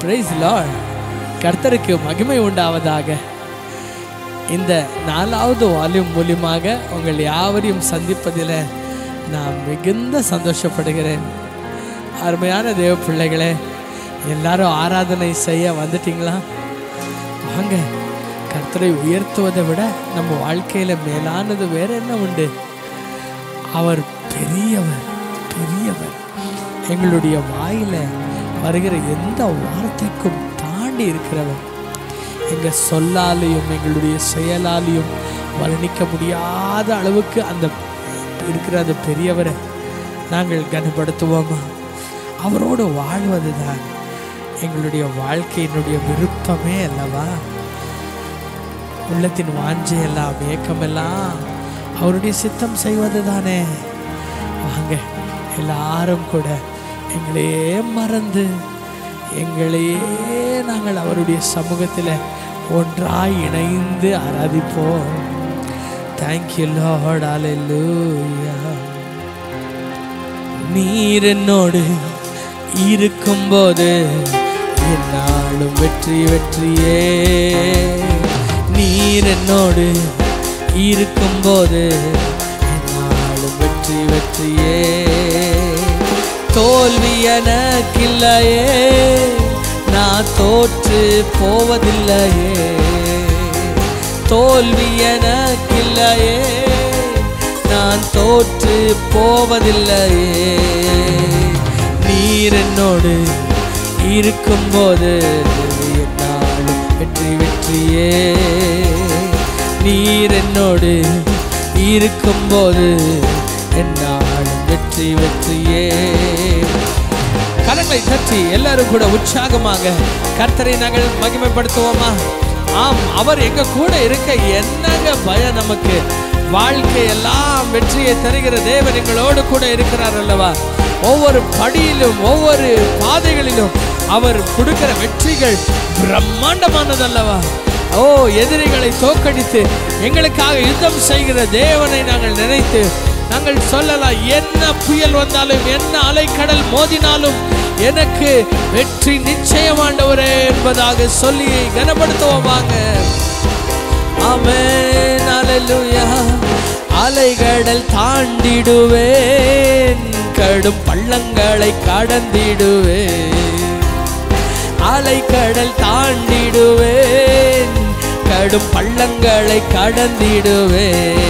Price Lord. கர்த்தருக்கு மகிமை உண்டாவதாக. இந்த 4வது வால்யூம் மூலியமாக உங்கள் யாவரையும் சந்திப்பதில் நான் மிகுந்த சந்தோஷப்படுகிறேன். அருமையான தேவ பிள்ளைகளே, எல்லாரும் ஆராதனை செய்ய வந்துட்டீங்களா? வாங்க. கர்த்தரை உயர்த்துவதை விட நம்ம வாழ்க்கையில் மேலானது வேற என்ன உண்டு? அவர் பெரியவர், பெரியவர். எங்களுடைய வாயில வருகிற எந்த வார்த்தைக்கும் தாண்டி இருக்கிறவர். எங்கள் சொல்லாலையும் எங்களுடைய செயலாலையும் வர்ணிக்க முடியாத அளவுக்கு அந்த இருக்கிற அந்த பெரியவரை நாங்கள் கனப்படுத்துவோமா? அவரோடு வாழ்வது தான் எங்களுடைய வாழ்க்கையினுடைய விருப்பமே அல்லவா? உள்ளத்தின் வாஞ்சையெல்லாம் ஏக்கமெல்லாம் அவருடைய சித்தம் செய்வது தானே. வாங்க, எல்லாரும் கூட எங்களையே மறந்து எங்களையே நாங்கள் அவருடைய சமூகத்தில் ஒன்றாய் இணைந்து ஆராதிப்போம். Thank you lord. அல்லேலூயா. நீர் என்னோடு இருக்கும்போது என்னாலும் வெற்றி வெற்றியே. நீர் என்னோடு இருக்கும்போது என்னாலும் வெற்றி வெற்றியே. தோல்வி எனக்கில்லையே, நான் தோற்று போவதில்லையே. தோல்வி எனக்கில்லையே, நான் தோற்று போவதில்லையே. நீர் என்னோடு இருக்கும்போது என்னாலும் வெற்றி வெற்றியே. நீர் என்னோடு இருக்கும்போது என்னாலும் வெற்றி வெற்றியே. கரங்களை தட்டி எல்லாரும் கூட உற்சாகமாக கர்த்தரை நாங்கள் மகிமைப்படுத்துவோமா? ஆம், அவர் எங்க கூட இருக்க என்னங்க பயம் நமக்கு? வாழ்க்கை எல்லாம் வெற்றியை தருகிற தேவன் எங்களோடு கூட இருக்கிறார் அல்லவா? ஒவ்வொரு படியிலும் ஒவ்வொரு பாதைகளிலும் அவர் கொடுக்கிற வெற்றிகள் பிரம்மாண்டமானது அல்லவா? ஓ, எதிரிகளை தோற்கடித்து எங்களுக்காக யுத்தம் செய்கிற தேவனை நாங்கள் நினைத்து நாங்கள் சொல்லலாம், என்ன புயல் வந்தாலும் என்ன அலைக்கடல் மோதினாலும் எனக்கு வெற்றி நிச்சயமாண்டவரே என்பதாக சொல்லி கனப்படுத்துவோம். வாங்க. ஆமென். அல்லேலூயா. அலைகடல் தாண்டிடுவேன், கடும் பள்ளங்களை கடந்திடுவேன். அலைக்கடல் தாண்டிடுவேன், கடும் பள்ளங்களை கடந்திடுவேன்.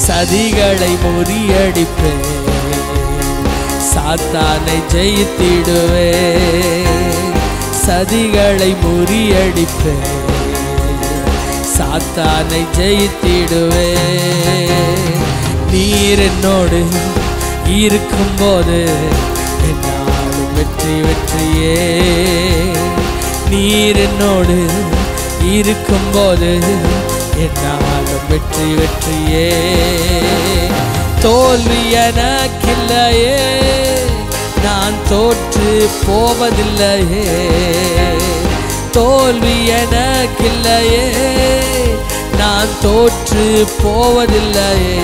சதிகளை முறியடிப்பேன், சாத்தானை ஜெயித்திடுவேன். சதிகளை முறியடிப்பேன், சாத்தானை ஜெயித்திடுவேன். நீர் என்னோடு இருக்கும்போது என்னாலும் வெற்றி வெற்றியே. நீர் என்னோடு இருக்கும்போது என்னாலும் வெற்றி வெற்றியே. தோல்வி எனக்கில்லையே, நான் தோற்று போவதில்லையே. தோல்வி எனக்கில்லையே, நான் தோற்று போவதில்லையே.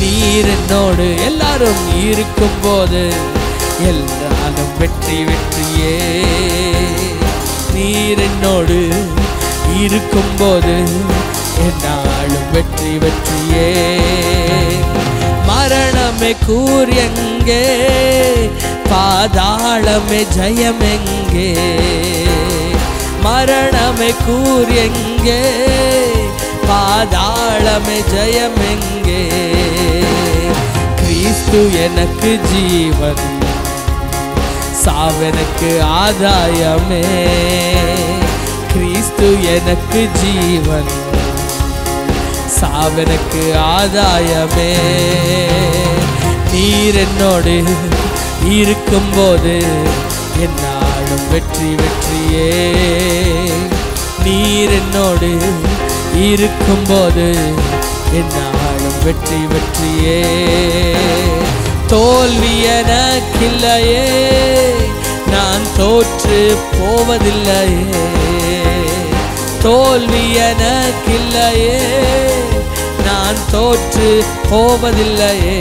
நீர் என்னோடு எல்லாரும் இருக்கும்போது எல்லாரும் வெற்றி வெற்றியே. நீர் என்னோடு இருக்கும்போது என்னாலும் வெற்றி வெற்றியே. மரணமே கூர்யெங்கே, பாதாளமே ஜெயமெங்கே. மரணமே கூர்யெங்கே, பாதாளமே ஜெயமெங்கே. கிறிஸ்து எனக்கு ஜீவன், சாவெனக்கு ஆதாயமே. கிறிஸ்து எனக்கு ஜீவன், சாவெனக்கு ஆதாயமே. நீர் என்னோடு இருக்கும்போது என்னாலும் வெற்றி வெற்றியே. நீர் என்னோடு இருக்கும்போது என்னாலும் வெற்றி வெற்றியே. தோல்வி எனக்கில்லையே, நான் தோற்று போவதில்லையே. தோல்வி எனக்கில்லையே, நான் தோற்று போவதில்லையே.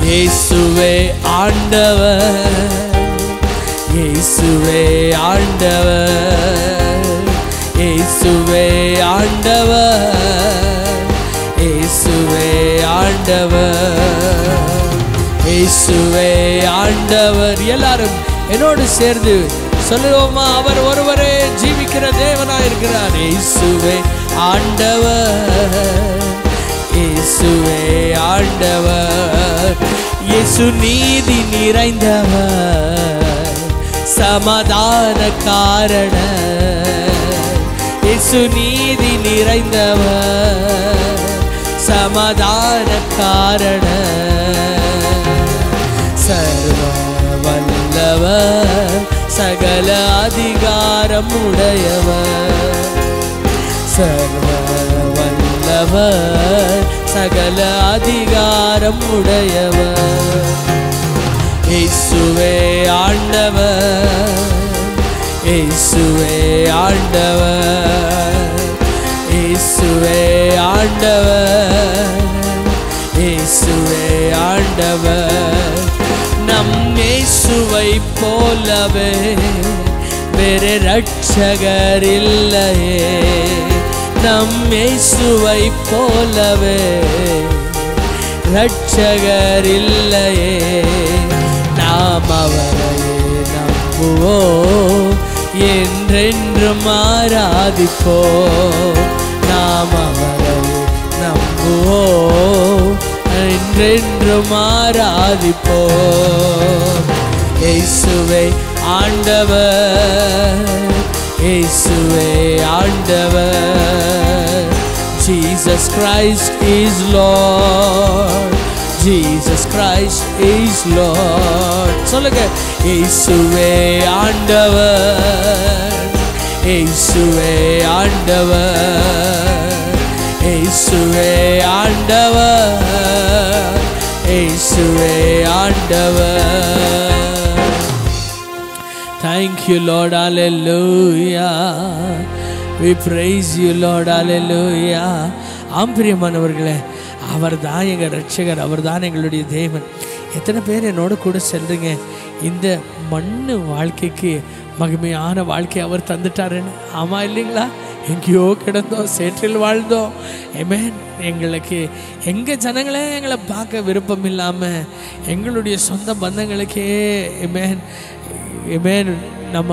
இயேசுவே ஆண்டவர், இயேசுவே ஆண்டவர், இயேசுவே ஆண்டவர், இயேசுவே ஆண்டவர், இயேசுவே ஆண்டவர். எல்லாரும் என்னோடு சேர்ந்து சொல்லுவோமா? அவர் ஒருவரே ஜீவிக்கிற தேவனாய் இருக்கிறார். இயேசுவே ஆண்டவர், இயேசுவே ஆண்டவர். இயேசு நீதி நிறைந்தவர், சமாதான காரணர். இயேசு நீதி நிறைந்தவர், சமாதான காரணர். சர்வ வல்லவர், சகல அதிகாரம் உடையவர். சர்வ வல்லவர், சகல அதிகாரம் உடையவர். இயேசுவே ஆண்டவர், இயேசுவே ஆண்டவர், இயேசுவே ஆண்டவர், இயேசுவே ஆண்டவர். நம் இயேசுவை போலவே வேறு இரட்சகர் இல்லையே. நம் இயேசுவை போலவே இரட்சகர் இல்லையே. நாம் அவரையே நம்புவோம், என்றென்றும் ஆராதிப்போம். நாம் அவரையே நம்புவோம், என்றென்றும் ஆராதிப்போம். இயேசுவே ஆண்டவர், இயேசுவே ஆண்டவர். Jesus Christ is Lord, Jesus Christ is Lord. சொல்லுங்க. இயேசுவே ஆண்டவர், இயேசுவே ஆண்டவர், இயேசுவே ஆண்டவர், இயேசுவே ஆண்டவர். Thank you Lord, hallelujah. We praise you Lord, hallelujah. ஆம்பிரியமானவர்களே, அவர் தான் எங்கள் ரட்சகர், அவர் தான் எங்களுடைய தேவன். எத்தனை பேர் என்னோட கூட செல்றீங்க? இந்த மண்ணு வாழ்க்கைக்கு மகிமையான வாழ்க்கை அவர் தந்துட்டாருன்னு. ஆமாம் இல்லைங்களா? எங்கேயோ கிடந்தோம், சேற்றில் வாழ்ந்தோம். ஆமென். எங்களுக்கு எங்கள் ஜனங்களே எங்களை பார்க்க விருப்பம் இல்லாமல் எங்களுடைய சொந்த பந்தங்களுக்கே ஆமென் ஆமென் நம்ம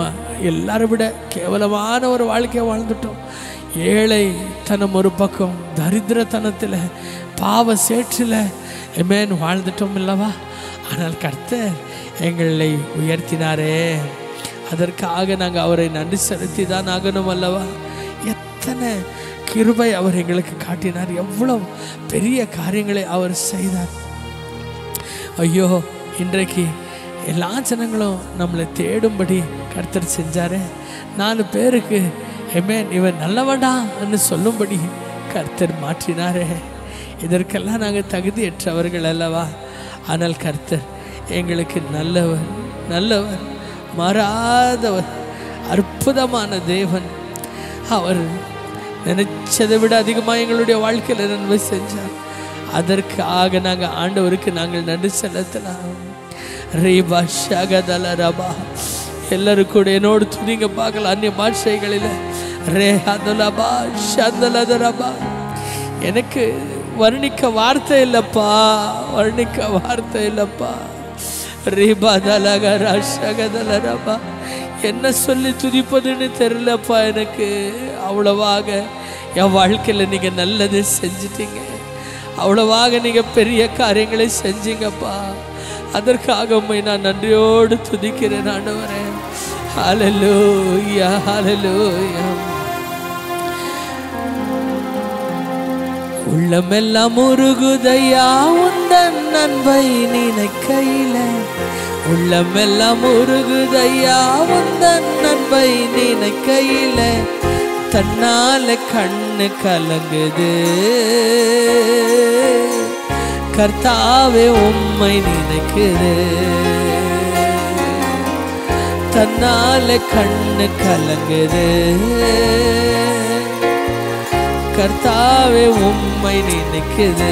எல்லாரும் விட கேவலமான ஒரு வாழ்க்கையை வாழ்ந்துட்டோம். ஏழைத்தனம் ஒரு பக்கம், தரித்திரத்தனத்தில் பாவ சேற்றில் ஆமென் வாழ்ந்துட்டோம் இல்லவா? ஆனால் கர்த்தர் எங்களை உயர்த்தினாரே, அதற்காக நாங்கள் அவரை நன்றி செலுத்தி தான் ஆகணும் அல்லவா? எத்தனை கிருபை அவர் எங்களுக்கு காட்டினார், எவ்வளோ பெரிய காரியங்களை அவர் செய்தார். ஐயோ, இன்றைக்கு எல்லா ஜனங்களும் நம்மளை தேடும்படி கர்த்தர் செஞ்சாரே. 4 பேருக்கு ஆமென் இவன் நல்லவடான்னு சொல்லும்படி கர்த்தர் மாற்றினாரே. இதற்கெல்லாம் நாங்கள் தகுதியற்றவர்கள் அல்லவா? ஆனால் கர்த்தர் எங்களுக்கு நல்லவர், நல்லவர், மாறாதவர், அற்புதமான தேவன். அவர் நினைச்சதை விட அதிகமாக எங்களுடைய வாழ்க்கையில் நன்மை செஞ்சார். அதற்காக நாங்கள் ஆண்டவருக்கு நாங்கள் நன்றி செலுத்தலாம். ரீபா ஷகதல ரபா. எல்லாரும் கூட என்னோடு துதிங்க பார்க்கலாம் அந்நிய பாஷைகளில். ரே ஹதலபா ஷதலத ரபா. எனக்கு வர்ணிக்க வார்த்தை இல்லைப்பா, வர்ணிக்க வார்த்தை இல்லைப்பா. ரீபா தலகரா ஷகதல ரபா. என்ன சொல்லி துதிப்பதுன்னு தெரியலப்பா எனக்கு. அவ்வளவாக என் வாழ்க்கையில் நீங்கள் நல்லது செஞ்சிட்டீங்க, அவ்வளவாக நீங்கள் பெரிய காரியங்களை செஞ்சீங்கப்பா. அதற்காக உம்மை நான் நன்றியோடு துதிக்கிறேன் ஆண்டவரே. ஹல்லேலூயா, ஹல்லேலூயா. உள்ளமெல்லாம் உருகுதையா உந்தன் அன்பை நினைக்கையில. உள்ளமெல்லாம் உருகுதையா உந்தன் அன்பை நினைக்கையில. தன்னால கண்ணு கலங்குது கர்த்தாவே உம்மை நினைக்குது. தன்னால கண்ணு கலங்குது கர்த்தாவே உம்மை நினைக்குது.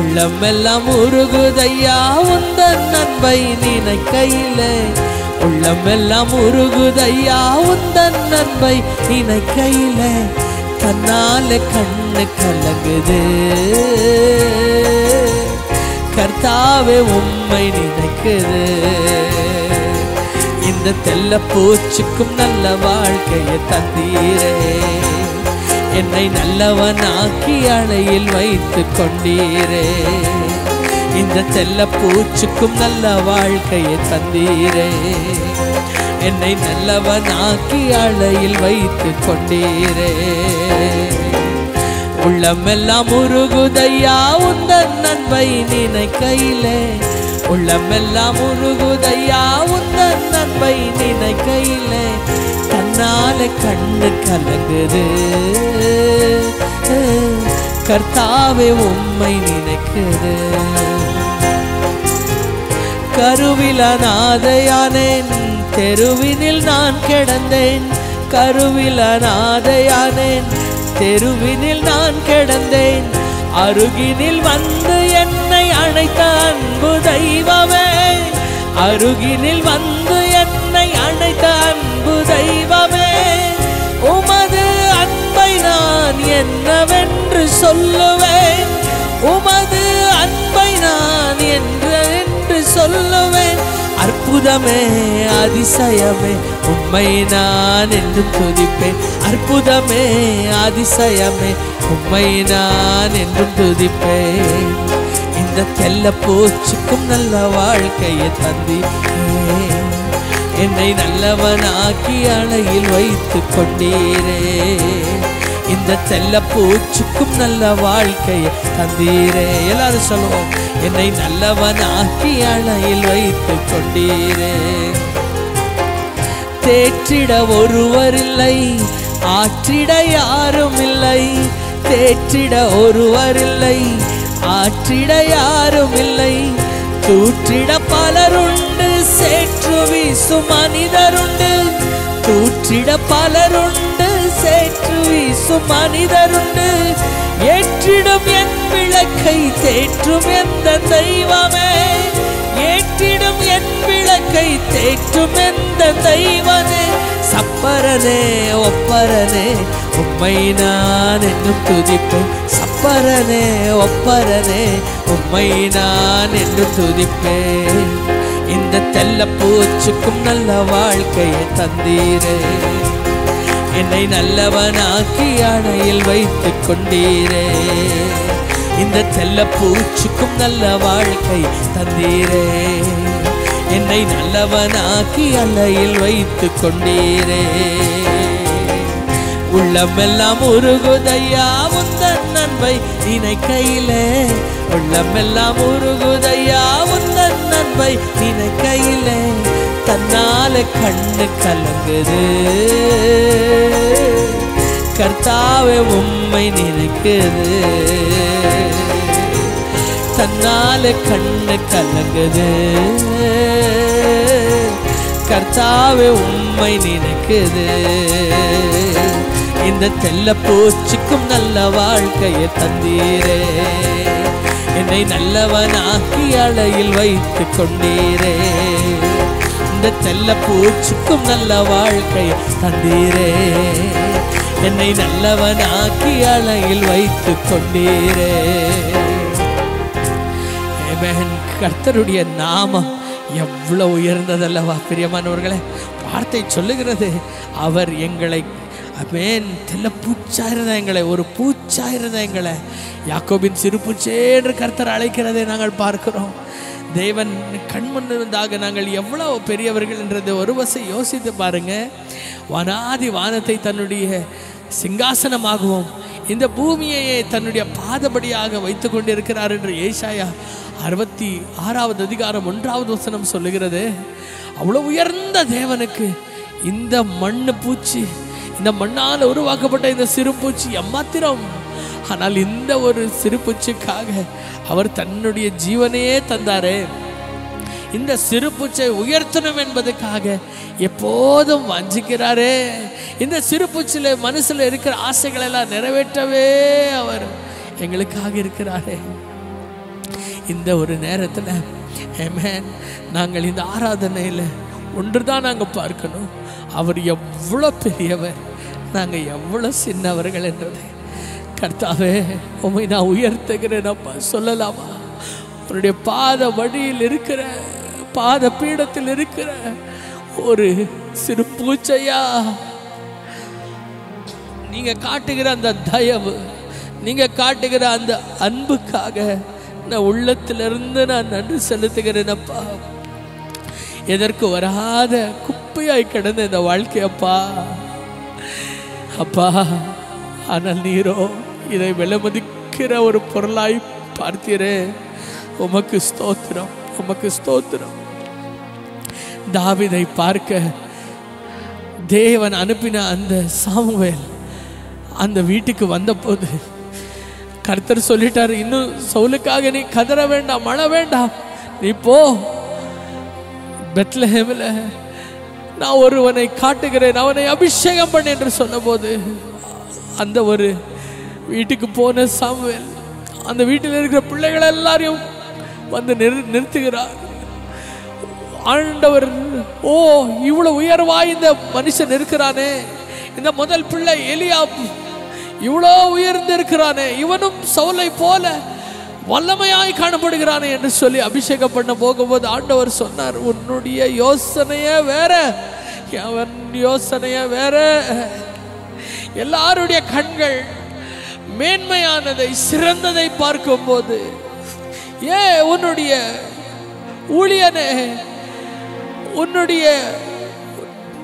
உள்ளமெல்லாம் உருகுதையா உந்தன் அன்பை நினைக்கையிலே, உள்ளமெல்லாம் உருகுதையா உந்தன் அன்பை நினைக்கையிலே, தன்னால கண்ணு கலங்குது கர்த்தாவே உம்மை நினைக்குது. இந்த தெல்ல பூச்சிக்கும் நல்ல வாழ்க்கையை தந்தீரே, என்னை நல்லவனாக்கி அணையில் வைத்து கொண்டீரே. இந்த தெல்ல பூச்சிக்கும் நல்ல வாழ்க்கையை தந்தீரே, என்னை நல்லவனாக்கி அணையில் வைத்து கொண்டீரே. உள்ளமெல்லாம் உருகுதையா உந்தன் அன்பை நினைக்கையிலே, உள்ளமெல்லாம் உருகுதையா உந்தன் அன்பை நினைக்கையிலே, தன்னால கண்ணு கலங்குது கர்த்தாவே உம்மை நினைக்குது. கருவில் அநாதையானேன், தெருவினில் நான் கிடந்தேன். கருவில் அநாதையானேன், தெருவினில் நான் கிடந்தேன். அருகினில் வந்து என்னை அழைத்த அன்பு தெய்வமே, அருகினில் வந்து என்னை அழைத்த அன்பு தெய்வமே, உமது அன்பை நான் என்னவென்று சொல்லுவேன், உமது அன்பை நான் என்று சொல்லுவேன். அற்புதமே அதிசயமே உம்மை நான் என்று துதிப்பேன். அற்புதமே அதிசயமே உம்மை நான் என்று துதிப்பேன். இந்த தெல்ல பூச்சிக்கும் நல்ல வாழ்க்கையை தந்தீரே, என்னை நல்லவனாக்கி அணையில் வைத்து கொண்டீரே. இந்த தெல்ல பூச்சிக்கும் நல்ல வாழ்க்கையை தந்தீரே. எல்லாரும் சொல்லுவோம், என்னை நல்லவனாக்கி அணையில் வைத்து கொண்டீரே. தேற்றிட ஒருவர் இல்லை, ஆற்றிட யாரும் இல்லை. தேற்றிட ஒருவர் இல்லை, ஆற்றிட யாரும் இல்லை. தூற்றிட பலருண்டு, சேற்று வீசும் மனிதருண்டு. தூற்றிட பலருண்டு, சேற்று வீசும் மனிதருண்டு. ஏற்றிடும் என் விளக்கை தேற்றும் எந்த தெய்வமே, ஏற்றிடும் என் விளக்கை தேற்றும் எந்த தெய்வமே. சப்பரனே ஒப்பரனே உம்மை நான் என்னும் துதிப்பேன். சப்பரனே ஒப்பரனே உம்மை நான் என்னும் துதிப்பேன். இந்த தெல்ல பூச்சிக்கும் நல்ல வாழ்க்கையை தந்தீரே, என்னை நல்லவனாக்கி அணையில் வைத்து கொண்டீரே. இந்த தெல்ல பூச்சிக்கும் நல்ல வாழ்க்கை தந்தீரே, என்னை நல்லவனாக்கி அணையில் வைத்து கொண்டீரே. உள்ளமெல்லாம் உருகுதையா உந்தன் அன்பை நினைக்கையிலே, உள்ளமெல்லாம் உருகுதையா உந்தன் அன்பை நினைக்கையிலே, தன்னால கண்ணு கலங்குது கர்த்தாவே உம்மை நினைக்குது. தன்னால கண்ணு கலங்குது கர்த்தாவே உம்மை நினைக்குது. இந்த தெல்ல பூச்சிக்கும் நல்ல வாழ்க்கையை தந்தீரே, என்னை நல்லவனாக்கி அணையில் வைத்து கொண்டீரே. இந்த தெல்ல பூச்சிக்கும் நல்ல வாழ்க்கையை தந்தீரே, என்னை நல்லவனாக்கி அணையில் வைத்து கொண்டீரே. கர்த்தருடைய நாமம் எவ்வளவு உயர்ந்ததல்லவா பிரியமானவர்களே. வார்த்தை சொல்லுகிறது, அவர் எங்களை தெல்ல பூச்சாயிருந்த எங்களை, ஒரு பூச்சாயிருந்த எங்களை யாக்கோபின் சிறு பூச்சே என்று கர்த்தர் அழைக்கிறதை நாங்கள் பார்க்கிறோம். தேவன் கண்முன்னதாக நாங்கள் எவ்வளவு பெரியவர்கள் என்றதை ஒரு வசை யோசித்து பாருங்க. வனாதி வானத்தை தன்னுடைய சிங்காசனமாகவும் இந்த பூமியையே தன்னுடைய பாதபடியாக வைத்து கொண்டிருக்கிறார் என்று ஏசாயா 66வது அதிகாரம் 1வது வசனம் சொல்லுகிறது. அவ்வளவு உயர்ந்த தேவனுக்கு இந்த மண்ணு பூச்சி, இந்த மண்ணால் உருவாக்கப்பட்ட இந்த சிறு பூச்சி எம்மாத்திரம். ஆனால் இந்த ஒரு சிறு பூச்சிக்காக அவர் தன்னுடைய ஜீவனையே தந்தாரே. இந்த சிறு பூச்சை உயர்த்தணும் என்பதற்காக எப்போதும் வஞ்சிக்கிறாரே. இந்த சிறு பூச்சில மனசுல இருக்கிற ஆசைகள் எல்லாம் நிறைவேற்றவே அவர் எங்களுக்காக இருக்கிறாரே. இந்த ஒரு நேரத்தில் ஆமென், நாங்கள் இந்த ஆராதனையில் ஒன்றுதான் நாங்கள் பார்க்கணும், அவர் எவ்வளோ பெரியவர், நாங்கள் எவ்வளோ சின்னவர்கள் என்றதை. கர்த்தாவே, உம்மை நான் உயர்த்துகிறேன் அப்பா சொல்லலாமா? அவருடைய பாத வழியில் இருக்கிற, பாத பீடத்தில் இருக்கிற ஒரு சிறு பூச்சையா, நீங்க காட்டுகிற அந்த தயவு, நீங்க காட்டுகிற அந்த அன்புக்காக நான் உள்ளத்திலிருந்து நான் நன்றி செலுத்துகிறேன் அப்பா. எதற்கு வராத குப்பையாய் கிடந்த இந்த வாழ்க்கையப்பா அப்பா, ஆனால் நீரோ இதை விலைமதிக்கிற ஒரு பொருளாய் பார்த்தீரே. உமக்கு ஸ்தோத்திரம், உமக்கு ஸ்தோத்திரம். தாவீதை பார்க்க தேவன் அனுப்பின அந்த சாமுவேல் அந்த வீட்டுக்கு வந்தபோது கர்த்தர் சொல்லிட்டாரு, இன்னும் சவுலுக்காக நீ கதற வேண்டாம், மழ வேண்டாம், நீ போ, பெத்லஹேமில் நான் ஒருவனை காட்டுகிறேன், அவனை அபிஷேகம் பண்ணு என்று சொன்னபோது அந்த ஒரு வீட்டுக்கு போன சாமுவேல் அந்த வீட்டில் இருக்கிற பிள்ளைகளை எல்லாரையும் வந்து நிறுத்துகிறார். ஆண்டவர், ஓ இவ்வளவு உயர்வாய் இந்த மனுஷன் இருக்கிறானே, இந்த முதல் பிள்ளை எலியாப் இவ்வளோ உயர்ந்து இருக்கிறானே, இவனும் சவுலை போல வல்லமையாய் காணப்படுகிறானே என்று சொல்லி அபிஷேகம் பண்ண போகும்போது ஆண்டவர் சொன்னார், உன்னுடைய யோசனையே வேற, அவன் யோசனையே வேற. எல்லாருடைய கண்கள் மேன்மையானதை சிறந்ததை பார்க்கும் போது, உன்னுடைய ஊழியனே, உன்னுடைய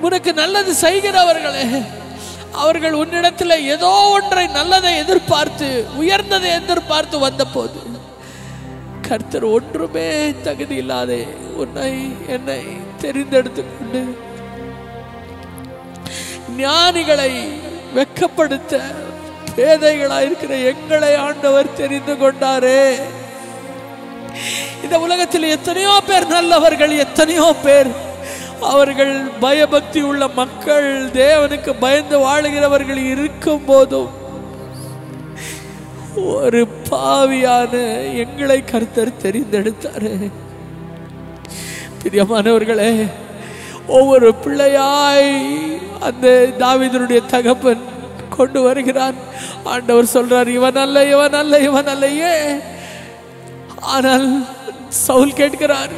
உனக்கு நல்லது செய்கிறவர்களே, அவர்கள் உன்னிடத்தில் ஏதோ ஒன்றை நல்லதை எதிர்பார்த்து உயர்ந்ததை எதிர்பார்த்து வந்த போது கர்த்தர் ஒன்றுமே தகுதி இல்லாத உன்னை என்னை தெரிந்தெடுத்துக் கொண்டு ஞானிகளை வெட்கப்படுத்த பேதைகளாயிருக்கிற எங்களை ஆண்டவர் தெரிந்து கொண்டாரே. இந்த உலகத்தில் எத்தனையோ பேர் நல்லவர்கள், எத்தனையோ பேர் அவர்கள் பயபக்தி உள்ள மக்கள், தேவனுக்கு பயந்து வாழுகிறவர்கள் இருக்கும் போதும் ஒரு பாவியான எங்களை கர்த்தர் தெரிந்தெடுத்தாரு. பிரியமானவர்களே, ஒவ்வொரு பிள்ளையாய் அந்த தாவீதுடைய தகப்பன் கொண்டு வருகிறான். ஆண்டவர் சொல்றார், இவன் அல்ல, இவன் அல்ல, இவன் அல்லையே. ஆனால் சவுல் கேட்கிறார்,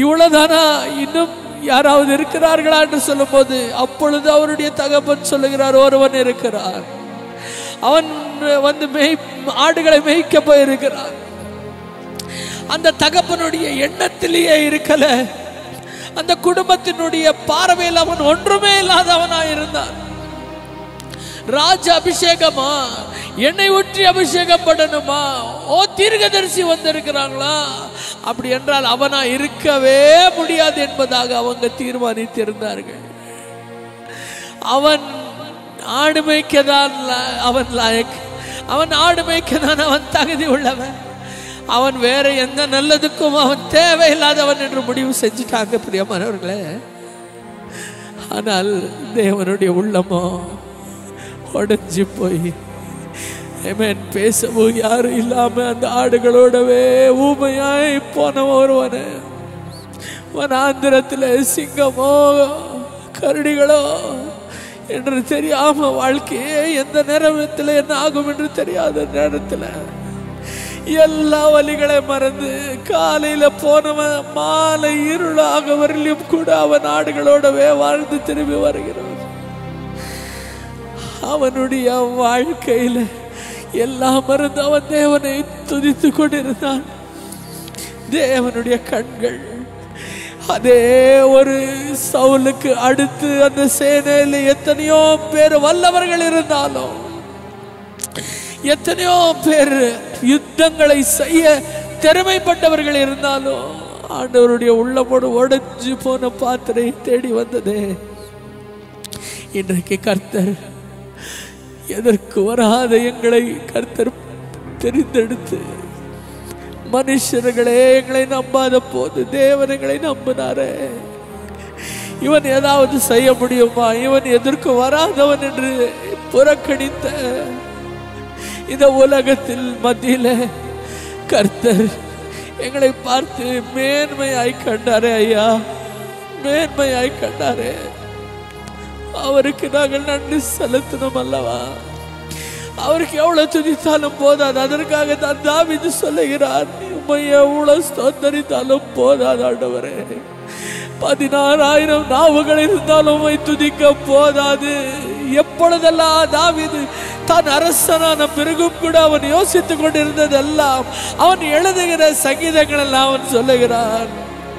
இவ்வளவுதானா, இன்னும் யாராவது இருக்கிறார்களா என்று சொல்லும் போது அப்பொழுது அவருடைய தகப்பன் சொல்லுகிறார், ஒருவன் இருக்கிறார், அவன் வந்து ஆடுகளை மேய்க்க போயிருக்கிறான். அந்த தகப்பனுடைய எண்ணத்திலேயே இருக்கல, அந்த குடும்பத்தினுடைய பார்வையில் அவன் ஒன்றுமே இல்லாதவனாய் இருந்தான். ராஜ அபிஷேகமா, எண்ணெய் ஊற்றி அபிஷேகம் பண்ணணுமா, ஓ தீர்க்கதரிசி வந்திருக்கிறாங்களா, அப்படி என்றால் அவனா இருக்கவே முடியாது என்பதாக அவங்க தீர்மானித்திருந்தார்கள். அவன் ஆடு மேய்க்கதான் அவன் லாயக், அவன் ஆடு மேய்க்கதான் அவன் தகுதி உள்ளவன், அவன் வேற எந்த நல்லதுக்கும் அவன் தேவையில்லாதவன் என்று முடிவு செஞ்சுட்டாங்க. பிரியமானவர்களே, ஆனால் தேவனுடைய உள்ளமோ உடைஞ்சு போய் பேசவும் யாரும் இல்லாம அந்த ஆடுகளோடவே ஊமையாய் போன ஒருவன வனாந்திரத்தில் சிங்கமோ கரடிகளோ என்று தெரியாம வாழ்க்கையே எந்த நேரத்தில் என்ன ஆகும் என்று தெரியாத நேரத்தில் எல்லா வழிகளை மறந்து காலையில போனவன் மாலை இருளாக வரலையும் கூட அவன் ஆடுகளோடவே வாழ்ந்து திரும்பி வருகிறான். அவனுடைய வாழ்க்கையில எல்லாம் மறந்து அவன் தேவனை துதித்து கொண்டிருந்தான். தேவனுடைய கண்கள் அதே ஒரு சவுலுக்கு அடுத்து அந்த சேனையில எத்தனையோ பேர் வல்லவர்கள் இருந்தாலும், எத்தனையோ பேர் யுத்தங்களை செய்ய திறமைப்பட்டவர்கள் இருந்தாலும், ஆண்டவருடைய உள்ளமோடு உடைஞ்சு போன பாத்திரை தேடி வந்ததே. இன்றைக்கு கர்த்தர் எதற்கு வராத எங்களை கர்த்தர் தெரிந்தெடுத்து, மனுஷர்களே எங்களை நம்பாத போது தேவனைகளை நம்பினாரே. இவன் ஏதாவது செய்ய முடியுமா, இவன் எதற்கு வராதவன் என்று புறக்கணித்த இந்த உலகத்தில் மத்தியில கர்த்தர் எங்களை பார்த்து மேன்மையாய் கண்டாரே ஐயா, மேன்மையாய் கண்டாரே. அவருக்கு நாங்கள் நன்றி செலுத்தணும் அல்லவா? அவருக்கு எவ்வளவு துதித்தாலும் போதாது. அதற்காக தான் தாவீது சொல்லுகிறார், உம்மை எவ்வளவு ஸ்தோத்தரித்தாலும் போதாது ஆண்டவரே. 16,000 நாவுகள் இருந்தாலும் உம்மை துதிக்க போதாது. எப்பொழுதெல்லாம் தாவீது தான் அரசனான பிறகும் கூட அவன் யோசித்துக் கொண்டிருந்ததெல்லாம், அவன் எழுதுகிற சங்கீதங்கள் எல்லாம் அவன் சொல்லுகிறான்,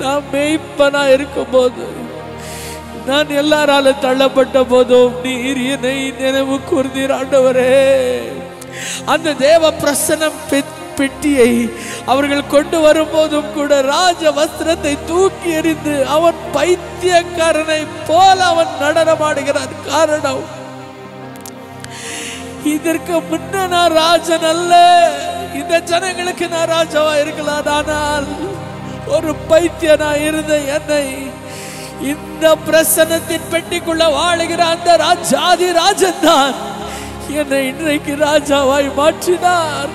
நான் மேய்ப்பனா இருக்கும் போது, நான் எல்லாராலும் தள்ளப்பட்ட போதும் நீர் என்னை நினைவு கூர்ந்தீர் ஆண்டவரே. அந்த தேவ பிரசன்னம் பெட்டியை அவர்கள் கொண்டு வரும்போதும் கூட ராஜ வஸ்திரத்தை தூக்கி எறிந்து அவன் பைத்தியக்காரனை போல அவன் நடனமாடுகிறான். காரணம், இதற்கு முன்ன நான் ராஜன் அல்ல, இந்த ஜனங்களுக்கு நான் ராஜாவா இருக்கலாம், ஆனால் ஒரு பைத்தியனா இருந்த என்னை இந்த பிரசன்னத்தின் பெட்டிக்குள்ள வாழுகிற அந்த ராஜாதி ராஜன் தான் என்னை இன்றைக்கு ராஜாவாய் மாற்றினார்.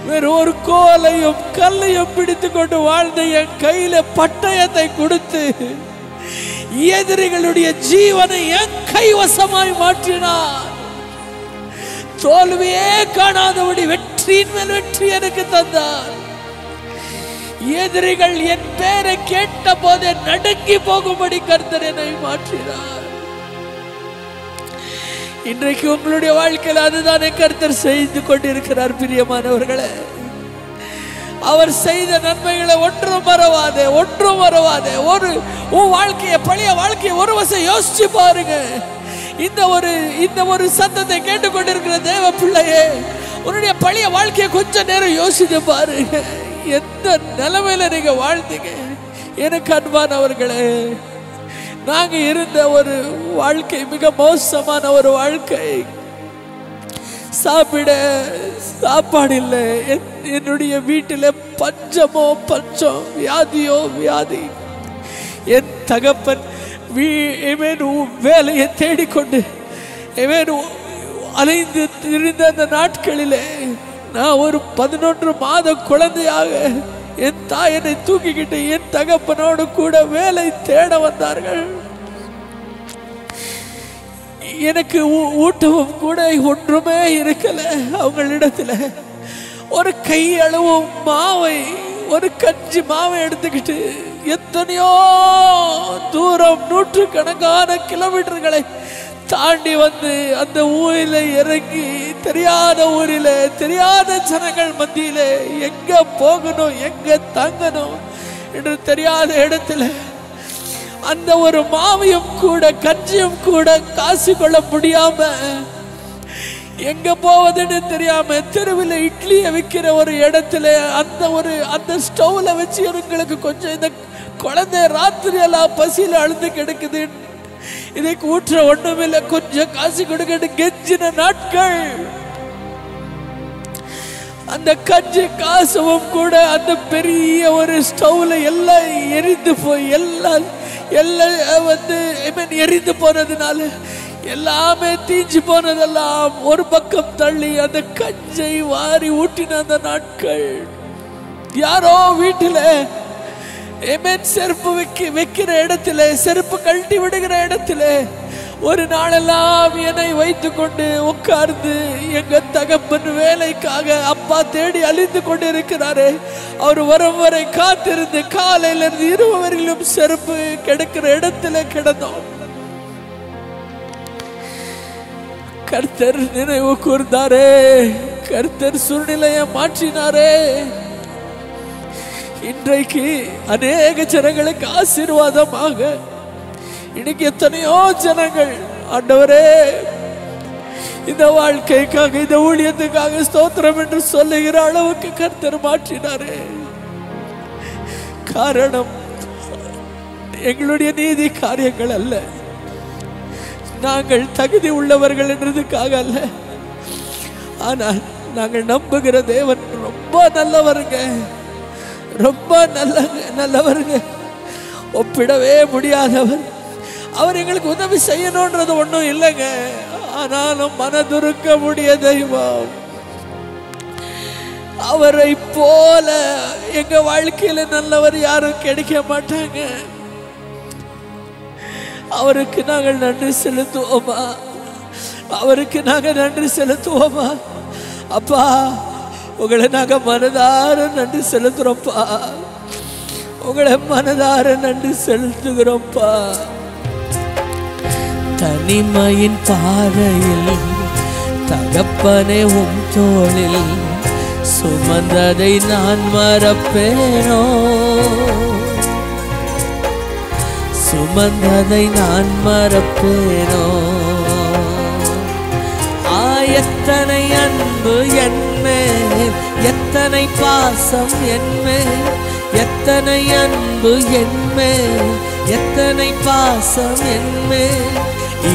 வேறு ஒரு கோலையும் கல்லையும் பிடித்து கொண்டு வாழ்ந்த என் கையில பட்டயத்தை கொடுத்து எதிரிகளுடைய ஜீவனை என் கைவசமாய் மாற்றினார். தோல்வியே காணாதபடி வெற்றியின் மேல் வெற்றி எனக்கு தந்தார். எதிரிகள் என் பேரை கேட்ட போதே நடுங்கி போகும்படி கர்த்தர் என்னை மாற்றினார். இன்றைக்கு உங்களுடைய வாழ்க்கையில் அதுதானே கர்த்தர் செய்து கொண்டிருக்கிறார். பிரியமானவர்களே, அவர் செய்த நன்மைகளை ஒன்றும் மறவாதே, ஒன்றும் மறவாதே. உன் வாழ்க்கையை, பழைய வாழ்க்கையை ஒரு வருஷம் யோசிச்சு பாருங்க. இந்த ஒரு சத்தத்தை கேட்டுக்கொண்டிருக்கிற தேவ பிள்ளையே, உன்னுடைய பழைய வாழ்க்கையை கொஞ்ச நேரம் யோசித்து பாருங்க. எந்த நிலைமையில நீங்க வாழ்ந்தீங்க? எனக்கு அன்பானவர்களே, நாங்க இருந்த ஒரு வாழ்க்கை மிக மோசமான ஒரு வாழ்க்கை. சாப்பிட சாப்பாடு இல்லை. என்னுடைய வீட்டில் பஞ்சமோ பஞ்சம், வியாதியோ வியாதி. என் தகப்பன் வேலையை தேடிக்கொண்டு அலைந்து திரிந்த அந்த நாட்களிலே நான் ஒரு 11 மாத குழந்தையாக என் தாய் என்னை தூக்கிக்கிட்டு என் தகப்பனோடு கூட வேலை தேட வந்தார்கள். எனக்கு ஊட்டவும் கூட ஒன்றுமே இருக்கல. அவங்களிடத்துல ஒரு கையளவு மாவை, ஒரு கஞ்சி மாவை எடுத்துக்கிட்டு எத்தனையோ தூரம், 100கணக்கான கிலோமீட்டர்களை தாண்டி வந்து அந்த ஊரில் இறங்கி, தெரியாத ஊரில், தெரியாத ஜனங்கள் மத்தியில எங்க போகணும், எங்க தங்கணும் என்று தெரியாத இடத்துல அந்த ஒரு மாவையும் கூட கஞ்சியும் கூட காசு கொள்ள முடியாம, எங்க போவதுன்னு தெரியாம தெருவில் இட்லியை விற்கிற ஒரு இடத்துல அந்த ஸ்டவ்ல வச்சு எங்களுக்கு கொஞ்சம், இந்த குழந்தை ராத்திரி எல்லாம் பசியில அழுந்து கிடக்குது, இதுக்கு ஊற்ற ஒண்ணுமில்லை, கொஞ்சம் காசு கொடுக்க கெஞ்சின நாட்கள். அந்த கஞ்சி காசுவும் கூட அந்த பெரிய ஒரு ஸ்டவ்ல எல்லாம் எரிந்து போய், எல்லாம் எரிந்து போனதுனால எல்லாமே தீஞ்சு போனதெல்லாம் ஒரு பக்கம் தள்ளி அந்த கஞ்சை வாரி ஊட்டின அந்த நாட்கள். யாரோ வீட்டில் செருப்பு வைக்கிற இடத்துல, செருப்பு கழட்டி விடுகிற இடத்துல ஒரு நாளெல்லாம் என்னை வைத்து கொண்டு உட்கார்ந்து எங்க தகப்பன் வேலைக்காக அப்பா தேடி அழிந்து கொண்டு இருக்கிறாரு. அவர் வரும் வரை காத்திருந்து காலையில இருந்து இரவு வரையிலும் செருப்பு கிடக்கிற இடத்துல கிடந்தோம். கர்த்தர் நினைவு கூர்ந்தாரே, கர்த்தர் சூழ்நிலையை மாற்றினாரே. இன்றைக்கு அநேக ஜனங்களுக்கு ஆசீர்வாதமாக இன்னைக்கு எத்தனையோ ஜனங்கள் ஆண்டவரே இந்த வாழ்க்கைக்காக, இந்த ஊழியத்துக்காக ஸ்தோத்திரம் என்று சொல்லுகிற அளவுக்கு கர்த்தர் மாற்றினாரே. காரணம் எங்களுடைய நீதி காரியங்கள் அல்ல, நாங்கள் தகுதி உள்ளவர்கள் என்றதுக்காக அல்ல. ஆனால் நாங்கள் நம்புகிற தேவன் ரொம்ப நல்லவருங்க, ரொம்ப நல்லவருங்க, ஒப்பிடவே முடியாதவர். அவர் எங்களுக்கு உதவி செய்யணும்ன்றது ஒன்றும் இல்லைங்க, ஆனாலும் மனதுருக்க முடிய தெய்வம். அவரை போல எங்க வாழ்க்கையில நல்லவர் யாரும் கிடைக்க மாட்டாங்க. அவருக்கு நாங்கள் நன்றி செலுத்துவோமா? அவருக்கு நாங்கள் நன்றி செலுத்துவோமா? அப்பா, உங்களை நாங்கள் மனதார நன்றி செலுத்துறோம்ப்பா. உங்களை மனதார நன்றி செலுத்துகிறோம்ப்பா. தனிமையின் பாதையில் தகப்பனே உம் தோளில் சுமந்ததை நான் மறப்பேனோ? சுமந்ததை நான் மறப்பேனோ? எத்தனை அன்பு என்மேல், எத்தனை பாசம் என்மேல், எத்தனை அன்பு என்மேல், எத்தனை பாசம் என்மேல்.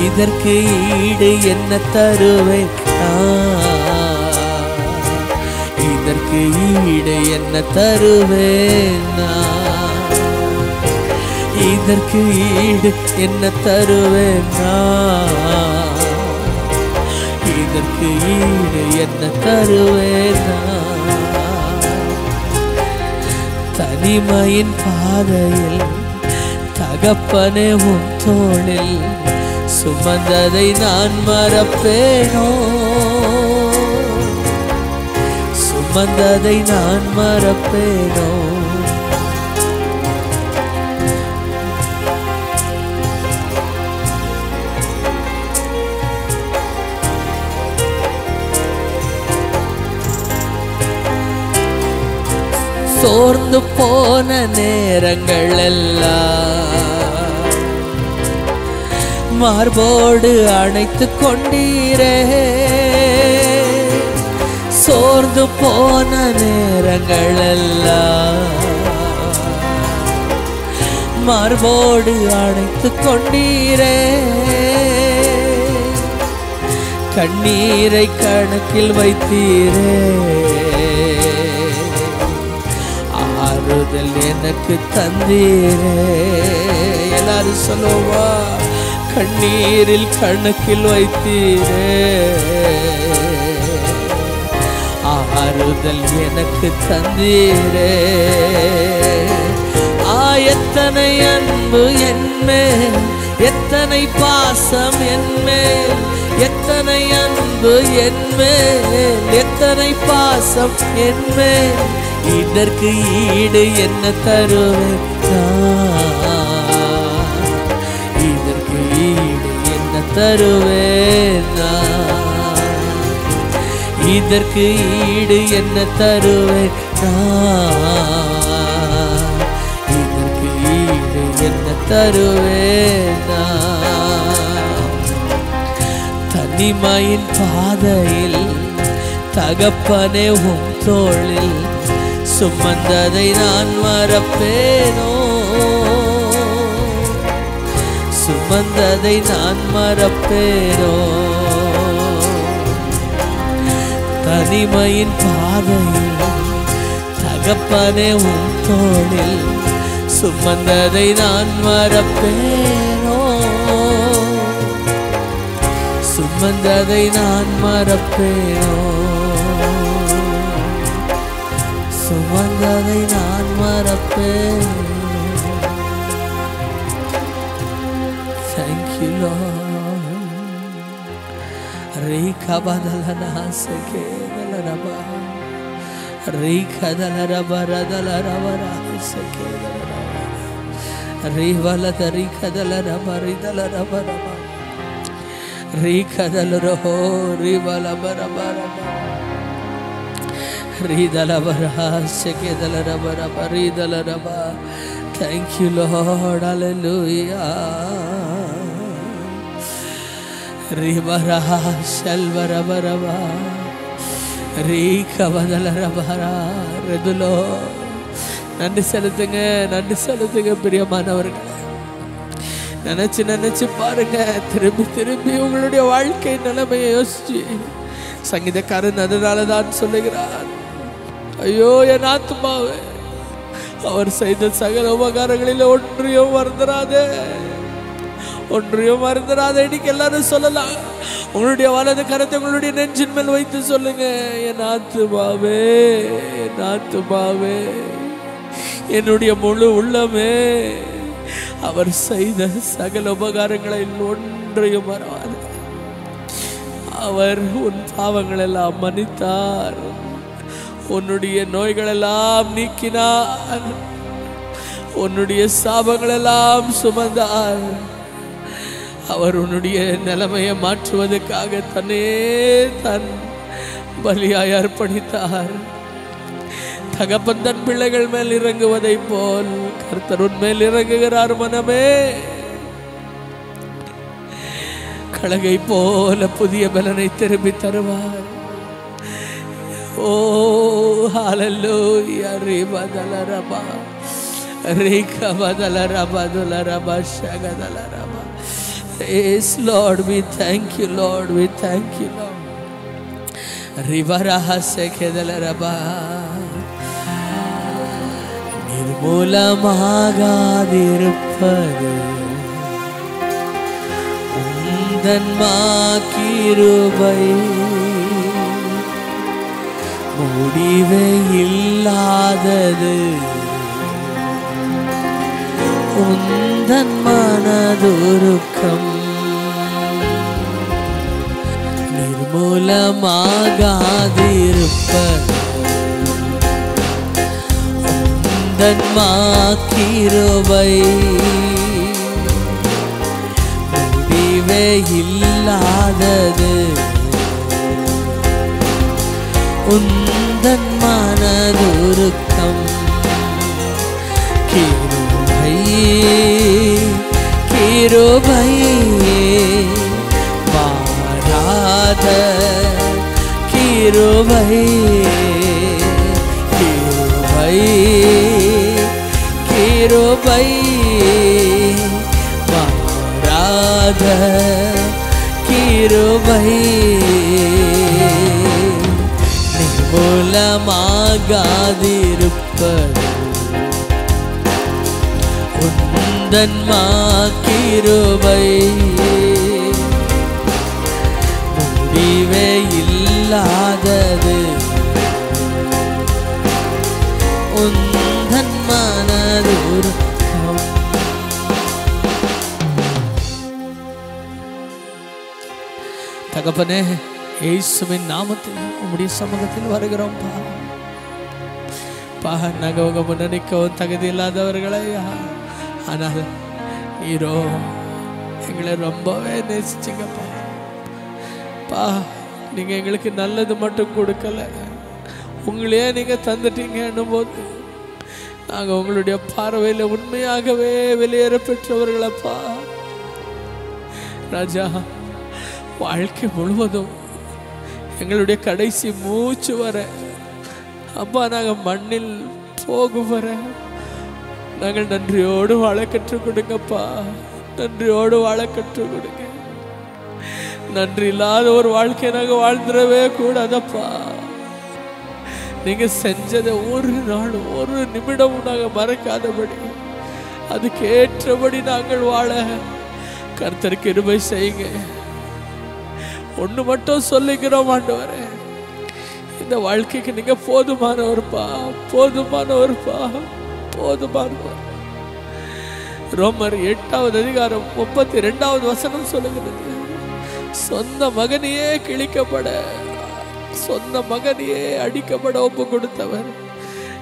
இதற்கு ஈடு என்ன தருவேன்? இதற்கு ஈடு என்ன தருவேன்? இதற்கு ஈடு என்ன தருவேன்? இதற்கு ஈடு என்ன தருவேன்? தனிமையின் பாதையில் தகப்பனே உன் தோளில் சுமந்ததை நான் மறப்பேனோ? சுமந்ததை நான் மறப்பேனோ? சோர்ந்து போன நேரங்கள் எல்லாம் மார்போடு அணைத்து கொண்டீரே. சோர்ந்து போன நேரங்கள் எல்லாம் மார்போடு அணைத்து கொண்டீரே. கண்ணீரை கணக்கில் வைத்தீரே. ஆறுதல் எனக்கு தந்தீரே. எல்லாரும் சொல்லுவா, கண்ணீரில் கணக்கில் வைத்தீரே. ஆறுதல் எனக்கு தந்தீரே. எத்தனை அன்பு என்மேல், எத்தனை பாசம் என்மேல், எத்தனை அன்பு என்மேல், எத்தனை பாசம் என்மேல். இதற்கு ஈடு என்ன தருவேன்? இதற்கு ஈடு என்ன தருவேன்? இதற்கு ஈடு என்ன தருவேன்? இதற்கு ஈடு என்ன தருவேன்? தனிமையின் பாதையில் தகப்பனே உம் தோளில் சுமந்ததை நான் மறப்பேனோ? சுமந்ததை நான் மறப்பேனோ? தனிமையின் பாதையில் தகப்பனே உம் தோளில் சுமந்ததை நான் மறப்பேனோ? சுமந்ததை நான் மறப்பேனோ? சுமந்ததை நான் மறப்பேன். Thank you Lord. Rika badalana sekedalaba, Rika dalaraba dalaraba sekedalaba, Rivala Rika dalaraba dalaraba, Rika dalaro rivala barabara. Thank you Lord, hallelujah. Ribara shalvarabaraba, Rika badalarabara, Redulo. நன்றி செலுத்துங்க, நன்றி செலுத்துங்க பிரியமானவர்களே. நினைச்சு பாருங்க, திரும்பி திரும்பி உங்களுடைய வாழ்க்கை நிலைமையை யோசிச்சு. சங்கீதக்காரன் அதனாலதான் சொல்லுகிறார், ஐயோ என் ஆத்துமாவே, அவர் செய்த சகல உபகாரங்களில் ஒன்றையும் மறந்துடாதே. ஒன்றையும் மறந்துடாத. இன்னைக்கு எல்லாரும் சொல்லலாம், உங்களுடைய வலது கரத்தை உங்களுடைய நெஞ்சின் மேல் வைத்து சொல்லுங்க, என் ஆத்துமாவே, என் ஆத்துமாவே, என்னுடைய முழு உள்ளமே அவர் செய்த சகல உபகாரங்களை ஒன்றையும் மறவாது. அவர் உன் பாவங்கள் எல்லாம் மன்னித்தார், உன்னுடைய நோய்கள் எல்லாம் நீக்கினார், உன்னுடைய சாபங்கள் எல்லாம் சுமந்தார். அவர் உன்னுடைய நிலைமையை மாற்றுவதற்காக தன்னே தன் பலியாய் அர்ப்பணித்தார். தகப்பன் தன் பிள்ளைகள் மேல் இறங்குவதை போல் கர்த்தர் உன் மேல் இறங்குகிறார். மனமே, கழுகை போல புதிய பலனை திரும்பி தருவார். ஓ ஹல்லேலூயா. ரிபதலரபா ரிகபதலரபதுலரபா ஷகதலரபா. Yes Lord, we thank you Lord, we thank you Lord. ரிவரஹ செகதலரபா. நிர்மூலமாகாதிருப்பது உந்தன் கிருபை, முடிவே இல்லாதது உந்தன் மனதுருக்கம். நிர்மூலமாகாதிருப்பது உந்தன் கிருபை, முடிவே இல்லாதது உந்தன் மனதுருக்கம். கிருபை கிருபை மாறாத கிருபை, கிருபை கிருபை மாறாத கிருபை, நிர்மூலமாகாதிருப்பது உந்தன் கிருபை, முடிவே இல்லாதது உந்தன் மனதுருக்கம். தகப்பனே, இயேசுவின் நாமத்தில் உம்முடைய சமூகத்தில் வருகிறோம். நாங்கள் உங்க முன்னணிக்கவும் தகுதி இல்லாதவர்களையா, ஆனால் நீரோ எங்களை ரொம்பவே நேசிச்சிங்கப்பா. நீங்க எங்களுக்கு நல்லது மட்டும் கொடுக்கல, உங்களையே நீங்க தந்துட்டீங்கன்னும் போது நாங்கள் உங்களுடைய பார்வையில் உண்மையாகவே வெளியேற பெற்றவர்களப்பா. ராஜா, வாழ்க்கை முழுவதும் எங்களுடைய கடைசி மூச்சு வர அப்பா நாங்கள் மண்ணில் போகும் வர நாங்கள் நன்றியோடு வாழ கற்றுக் கொடுங்கப்பா. நன்றியோடு வாழ கற்றுக் கொடுங்க. நன்றி இல்லாத ஒரு வாழ்க்கையை நாங்கள் வாழ்ந்துடவே கூடாதப்பா. நீங்க செஞ்சதை ஒரு நாள் ஒரு நிமிடமும் நாங்கள் மறக்காதபடி அதுக்கு ஏற்றபடி நாங்கள் வாழ கர்த்தர் கிருபை செய்யுங்க. ஒன்று மட்டும் சொல்லிக்கிறோம் ஆண்டவரே, இந்த வாழ்க்கைக்கு நீங்க போதுமானவர்ப்பா, போதுமானவர்ப்பா, போதுமானவர். ரோமர் 8வது அதிகாரம் 32வது வசனம் சொல்லுகிறது, சொந்த மகனையே கிழிக்கப்பட, சொந்த மகனையே அடிக்கப்பட ஒப்பு கொடுத்தவர்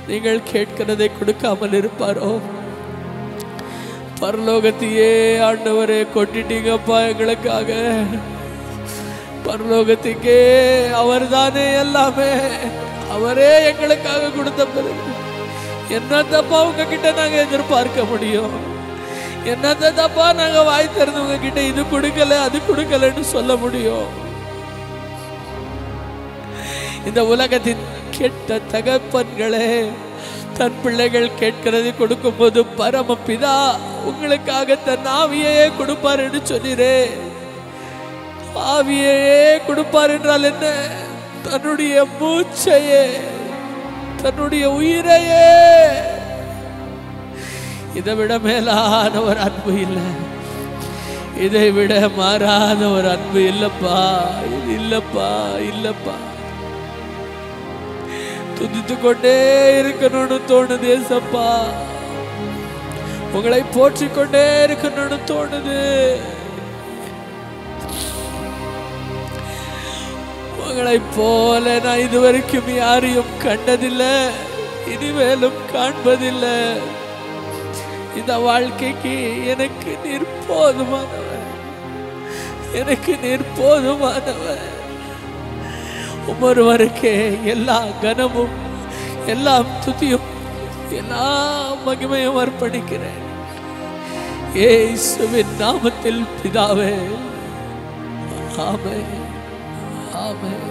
நீங்கள் கேட்கிறதை கொடுக்காமல் இருப்பாரோ? பரலோகத்தையே ஆண்டவரே கொட்டிட்டீங்கப்பா எங்களுக்காக. பரலோகத்துக்கே அவர் தானே எல்லாமே, அவரே எங்களுக்காக கொடுத்த பிறகு என்னத்தப்பா உங்ககிட்ட நாங்க எதிர்பார்க்க முடியும்? என்னத்தப்பா நாங்க வாய் திறந்து உங்ககிட்ட இது கொடுக்கல அது கொடுக்கலன்னு சொல்ல முடியும்? இந்த உலகத்தின் கெட்ட தகப்பன்களே, தன் பிள்ளைகள் கேட்கிறது கொடுக்கும் போது பரமபிதா உங்களுக்காக தன் ஆவியையே கொடுப்பார் என்று சொன்னீரே. ஆவியையே கொடுப்பார் என்றால் என்ன? தன்னுடைய மூச்சையே, தன்னுடைய உயிரையே. இதை விட மேலான ஒரு அன்பு இல்லை. இதை விட மாறாத ஒரு அன்பு இல்லப்பா, இது இல்லப்பா, இல்லப்பா. துதித்து கொண்டே இருக்கணும்னு தோணுது ஏசப்பா, உங்களை போற்றிக் கொண்டே இருக்கணும்னு தோணுது. உங்களை போல நான் இதுவரைக்கும் யாரையும் கண்டதில்லை, இனிமேலும் காண்பதில்லை. இந்த வாழ்க்கைக்கு எனக்கு நீர் போதுமானவர், எனக்கு நீர் போதுமானவர். ஒவ்வொருவருக்கே எல்லா கனமும், எல்லா துதியும், எல்லா மகிமையும் அர்ப்பணிக்கிறேன் இயேசுவின் நாமத்தில் பிதாவே, ஆமென், ஆமென்.